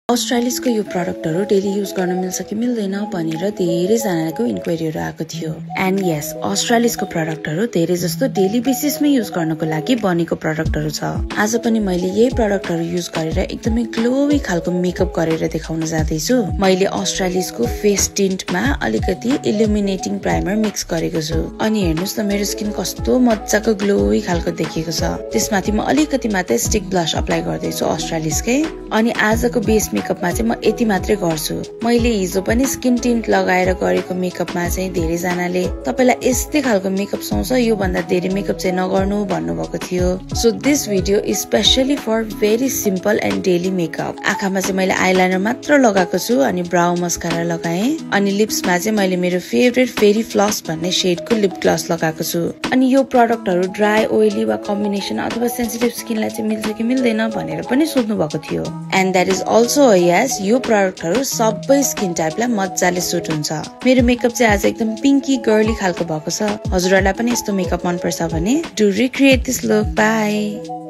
अस्ट्रालिसको यो प्रडक्टहरु daily use गर्न मिल्छ कि मिल्दैन भनेर धेरै जनाको इन्क्वायरीहरु आएको थियो। एन्ड यस, अस्ट्रालिसको प्रडक्टहरु धेरै जस्तो डेली बेसिसमै युज गर्नको लागि बनेको प्रडक्टहरु छ। आज पनि मैले यही प्रडक्टहरु युज गरेर एकदमै ग्लोवी खालको मेकअप गरेर देखाउन जाँदैछु। मैले अस्ट्रालिसको फेस टिन्टमा अलिकति इल्युमिनेटिङ प्राइमर मिक्स गरेको छु। अनि हेर्नुस् न मेरो स्किन कस्तो मज्जाको ग्लोवी खालको देखिएको छ। त्यसमाथि म अलिकति मात्रै स्टिक ब्लश अप्लाई गर्दैछु अस्ट्रालिसकै। अनि आजको बेस मेकअपमा चाहिँ म यति मात्रै गर्छु। मैले हिजो पनि स्किन टिन्ट लगाएर गरेको मेकअपमा चाहिँ धेरै जनाले तपाईलाई यस्तै खालको मेकअप सुहाउँछ, यो भन्दा धेरै मेकअप चाहिँ नगर्नु भन्नुभएको थियो। So this video is specially for very simple and daily makeup. आँखामा चाहिँ मैले आइलाइनर मात्र लगाएको छु अनि ब्राउ मस्कारा लगाएँ। अनि लिप्समा चाहिँ मैले मेरो फेभरेट फेरी फ्लस भन्ने शेडको लिप ग्लस लगाएको छु। अनि यो प्रडक्टहरु ड्राई, ओइली वा कम्बिनेसन अथवा सेन्सिटिभ स्किनलाई चाहिँ मिल्छ कि मिल्दैन भनेर पनि सोध्नु भएको थियो। एन्ड द्याट इज अल्सो यस, यो प्रडक्टहरु सबै स्किन टाइपलाई मज्जाले सुट हुन्छ। मेरो मेकअप चाहिँ आज एकदम पिंकी गर्ली खालको भएको छ। हजुरहरुलाई पनि यस्तो मेकअप मन पर्छ भने do recreate this look. By.